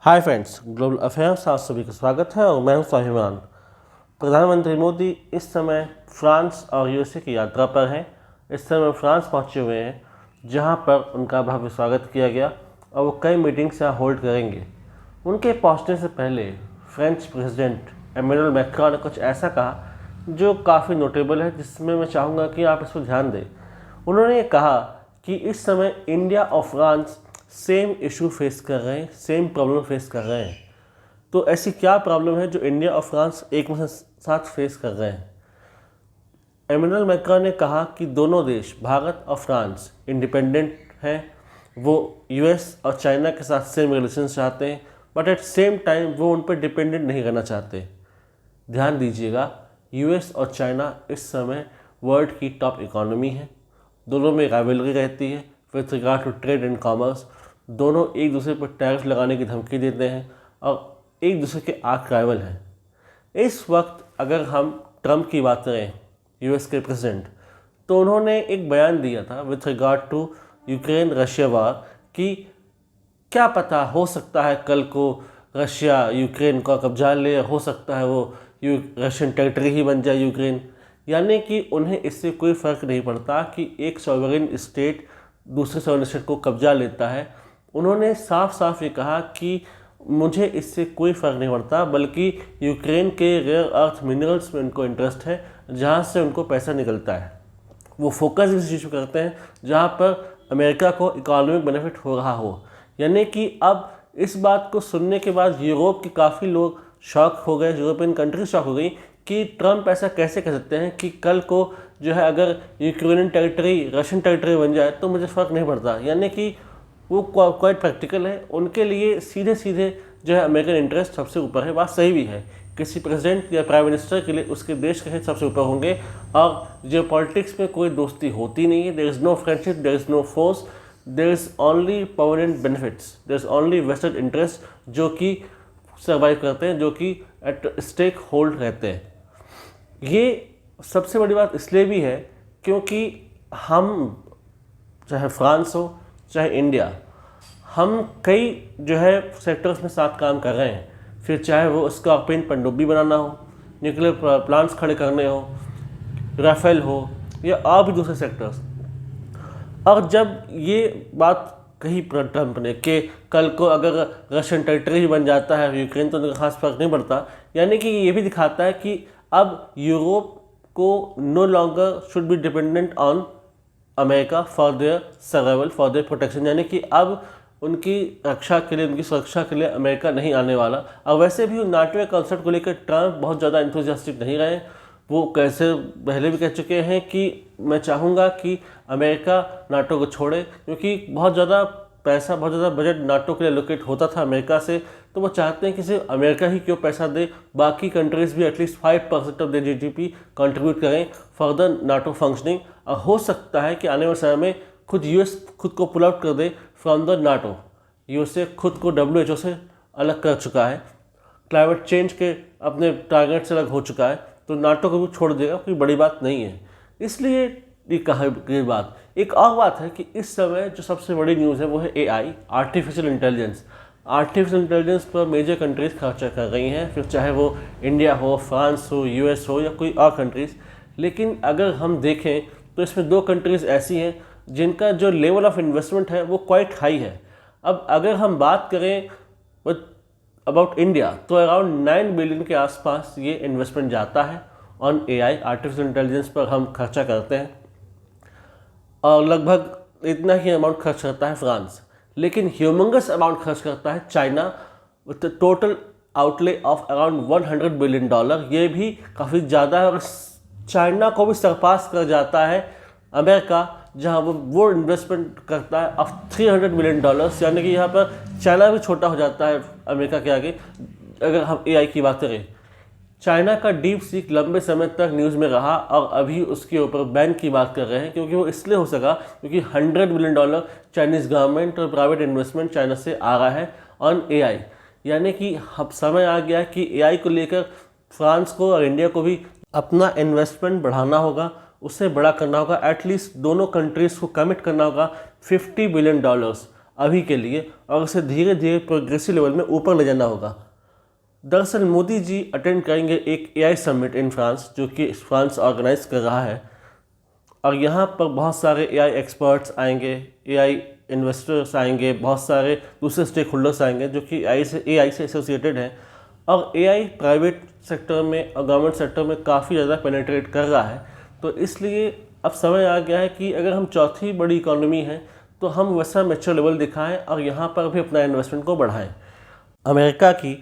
Hi friends, global affairs आप सभी का स्वागत है और मैं हूं स्वाभिमान। प्रधानमंत्री मोदी इस समय फ्रांस और यूएसए की यात्रा पर हैं। इस समय फ्रांस पहुंचे हुए हैं, जहां पर उनका भव्य स्वागत किया गया और वो कई मीटिंग्स यहाँ होल्ड करेंगे। उनके पहुंचने से पहले फ्रेंच प्रेसिडेंट एमेनुअल मैक्रोन ने कुछ ऐसा कहा जो काफ़ी नोटेबल है, जिसमें मैं चाहूँगा कि आप इस पर ध्यान दें। उन्होंने ये कहा कि इस समय इंडिया और फ्रांस सेम इशू फेस कर रहे हैं, सेम प्रॉब्लम फेस कर रहे हैं। तो ऐसी क्या प्रॉब्लम है जो इंडिया और फ्रांस एक साथ फेस कर रहे हैं? एमेनुअल मैक्रोन ने कहा कि दोनों देश, भारत और फ्रांस, इंडिपेंडेंट हैं। वो यूएस और चाइना के साथ सेम रिलेशन चाहते हैं, बट एट सेम टाइम वो उन पर डिपेंडेंट नहीं रहना चाहते। ध्यान दीजिएगा, यूएस और चाइना इस समय वर्ल्ड की टॉप इकोनॉमी है। दोनों में राइवलरी रहती है with regard to trade and commerce. दोनों एक दूसरे पर टैरिफ लगाने की धमकी देते हैं और एक दूसरे के आर्क राइवल हैं। इस वक्त अगर हम ट्रंप की बात करें, यूएस के प्रेसिडेंट, तो उन्होंने एक बयान दिया था with regard to Ukraine Russia war कि क्या पता, हो सकता है कल को रशिया यूक्रेन का कब्जा ले, हो सकता है वो रशियन टेरिटरी ही बन जाए यूक्रेन। यानी कि उन्हें इससे कोई फ़र्क नहीं पड़ता कि एक सॉवरेन स्टेट दूसरे सॉवरेन स्टेट को कब्जा लेता है। उन्होंने साफ साफ ये कहा कि मुझे इससे कोई फ़र्क नहीं पड़ता, बल्कि यूक्रेन के रेयर अर्थ मिनरल्स में उनको इंटरेस्ट है, जहाँ से उनको पैसा निकलता है। वो फोकस इस चीज़ पर करते हैं जहाँ पर अमेरिका को इकोनॉमिक बेनिफिट हो रहा हो। यानी कि अब इस बात को सुनने के बाद यूरोप के काफ़ी लोग शॉक हो गए, यूरोपियन कंट्रीज शॉक हो गई कि ट्रंप ऐसा कैसे कह सकते हैं कि कल को जो है अगर यूक्रेनियन टेरिटरी रशियन टेरिटरी बन जाए तो मुझे फ़र्क नहीं पड़ता। यानी कि वो क्वाइट प्रैक्टिकल है, उनके लिए सीधे सीधे जो है अमेरिकन इंटरेस्ट सबसे ऊपर है। बात सही भी है, किसी प्रेसिडेंट या प्राइम मिनिस्टर के लिए उसके देश के हित सबसे ऊपर होंगे। और जो पॉलिटिक्स में कोई दोस्ती होती नहीं है, there is no friendship, there is no force, there is only permanent benefits, there is only vested interest जो कि सर्वाइव करते हैं, जो कि एट स्टेक होल्ड रहते हैं। ये सबसे बड़ी बात इसलिए भी है क्योंकि हम, चाहे फ्रांस हो चाहे इंडिया, हम कई जो है सेक्टर्स में साथ काम कर रहे हैं। फिर चाहे वो स्कॉर्पियन पनडुब्बी बनाना हो, न्यूक्लियर प्लांट्स खड़े करने हो, राफेल हो या और भी दूसरे सेक्टर्स। और जब ये बात कही ट्रंप ने कि कल को अगर रशियन टेरिटरी ही बन जाता है यूक्रेन तो उनका खास फर्क नहीं पड़ता, यानी कि ये भी दिखाता है कि अब यूरोप को no longer should be dependent on America for their survival, for their protection. यानी कि अब उनकी रक्षा के लिए, उनकी सुरक्षा के लिए अमेरिका नहीं आने वाला। और वैसे भी नाटो के कॉन्सेप्ट को लेकर ट्रंप बहुत ज़्यादा इंथुजियास्टिक नहीं रहे। वो कैसे पहले भी कह चुके हैं कि मैं चाहूँगा कि अमेरिका नाटो को छोड़े, क्योंकि बहुत ज़्यादा पैसा, बहुत ज़्यादा बजट नाटो के लिए एलोकेट होता था अमेरिका से। तो वो चाहते हैं कि सिर्फ अमेरिका ही क्यों पैसा दे, बाकी कंट्रीज़ भी at least 5% of the GDP contribute करें फॉर द नाटो फंक्शनिंग। और हो सकता है कि आने वाले समय में खुद यूएस खुद को पुल आउट कर they from the NATO. USA खुद को WHO से अलग कर चुका है, क्लाइमेट चेंज के अपने टारगेट से अलग हो चुका है, तो नाटो को भी छोड़ देगा, कोई बड़ी बात नहीं है। इसलिए ये कहा गई बात। एक और बात है कि इस समय जो सबसे बड़ी न्यूज़ है वो है AI, artificial intelligence. Artificial intelligence पर मेजर कंट्रीज़ खर्चा कर रही हैं, फिर चाहे वो इंडिया हो, फ्रांस हो, यूएस हो या कोई और कंट्रीज़। लेकिन अगर हम देखें तो इसमें दो कंट्रीज़ ऐसी हैं जिनका जो लेवल ऑफ इन्वेस्टमेंट है वो क्वाइट हाई है। अब अगर हम बात करें अबाउट इंडिया, तो अराउंड 9 बिलियन के आसपास ये इन्वेस्टमेंट जाता है ऑन AI, आर्टिफिशियल इंटेलिजेंस पर हम खर्चा करते हैं। और लगभग इतना ही अमाउंट खर्च करता है फ्रांस। लेकिन ह्यूमंगस अमाउंट खर्च करता है China with total outlay of around $100 billion. ये भी काफ़ी ज़्यादा है और चाइना को भी सरपास कर जाता है अमेरिका, जहां वो इन्वेस्टमेंट करता है ऑफ $300 बिलियन। यानी कि यहाँ पर चाइना भी छोटा हो जाता है अमेरिका के आगे। अगर हम AI की बात करें, चाइना का डीप सीक लंबे समय तक न्यूज़ में रहा और अभी उसके ऊपर बैन की बात कर रहे हैं, क्योंकि वो इसलिए हो सका क्योंकि $100 बिलियन चाइनीज़ गवर्नमेंट और प्राइवेट इन्वेस्टमेंट चाइना से आ रहा है ऑन AI। यानी कि अब समय आ गया कि AI को लेकर फ्रांस को और इंडिया को भी अपना इन्वेस्टमेंट बढ़ाना होगा, उससे बड़ा करना होगा। एटलीस्ट दोनों कंट्रीज़ को कमिट करना होगा $50 बिलियन अभी के लिए, और उसे धीरे धीरे प्रोग्रेसिव लेवल में ऊपर ले जाना होगा। दरअसल मोदी जी अटेंड करेंगे एक AI समिट इन फ्रांस, जो कि फ्रांस ऑर्गेनाइज कर रहा है, और यहाँ पर बहुत सारे AI एक्सपर्ट्स आएंगे, AI इन्वेस्टर्स आएंगे, बहुत सारे दूसरे स्टेक होल्डर्स आएंगे जो कि AI से एसोसिएटेड हैं। और AI प्राइवेट सेक्टर में और गवर्नमेंट सेक्टर में काफ़ी ज़्यादा पेनिट्रेट कर रहा है। तो इसलिए अब समय आ गया है कि अगर हम चौथी बड़ी इकोनॉमी हैं तो हम वैसा मैच्योर लेवल दिखाएं और यहाँ पर भी अपना इन्वेस्टमेंट को बढ़ाएं। अमेरिका की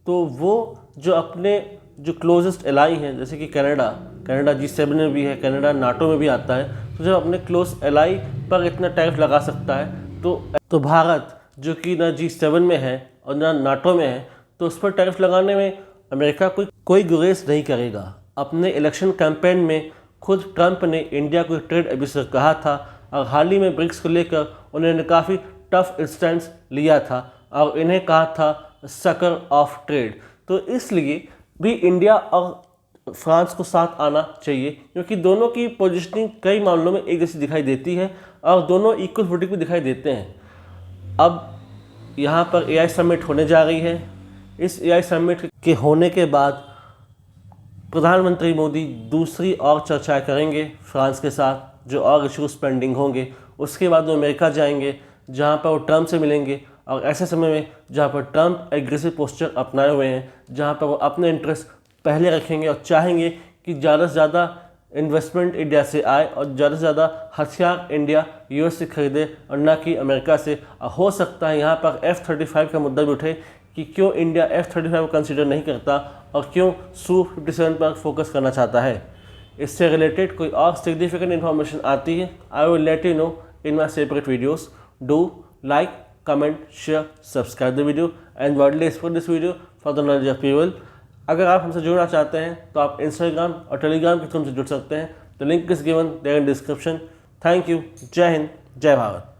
तो वो जो क्लोजेस्ट एलाई हैं, जैसे कि कनाडा G7 में भी है, कनाडा नाटो में भी आता है, तो जब अपने क्लोज एलाई पर इतना टैरिफ लगा सकता है तो भारत जो कि ना G7 में है और ना नाटो में है, तो उस पर टैरिफ लगाने में अमेरिका कोई गुरेज नहीं करेगा। अपने इलेक्शन कैंपेन में खुद ट्रंप ने इंडिया को ट्रेड एब्यूसर कहा था, और हाल ही में ब्रिक्स को लेकर उन्होंने काफ़ी टफ स्टैंड लिया था और इन्हें कहा था सकर ऑफ ट्रेड। तो इसलिए भी इंडिया और फ्रांस को साथ आना चाहिए, क्योंकि दोनों की पोजीशनिंग कई मामलों में एक जैसी दिखाई देती है और दोनों इक्वल फुटिंग भी दिखाई देते हैं। अब यहाँ पर AI समिट होने जा रही है। इस AI समिट के होने के बाद प्रधानमंत्री मोदी दूसरी और चर्चाएं करेंगे फ्रांस के साथ, जो और इश्यूज पेंडिंग होंगे। उसके बाद वो अमेरिका जाएंगे, जहाँ पर वो ट्रंप से मिलेंगे, और ऐसे समय में जहाँ पर ट्रंप एग्रेसिव पोस्चर अपनाए हुए हैं, जहाँ पर वो अपने इंटरेस्ट पहले रखेंगे और चाहेंगे कि ज़्यादा से ज़्यादा इन्वेस्टमेंट इंडिया से आए और ज़्यादा से ज़्यादा हथियार इंडिया US से खरीदे और ना कि अमेरिका से। हो सकता है यहाँ पर F-35 का मुद्दा भी उठे कि क्यों इंडिया F-35 को कंसिडर नहीं करता और क्यों Su-57 पर फोकस करना चाहता है। इससे रिलेटेड कोई और सिग्निफिकेंट इन्फॉर्मेशन आती है, I will let you know in my separate videos. Do like, comment, share, subscribe the video and widely spread this video for the knowledge of people। अगर आप हमसे जुड़ना चाहते हैं तो आप Instagram और Telegram के थ्रू हमसे जुड़ सकते हैं। The link is given there in description. Thank you. जय हिंद, जय भारत।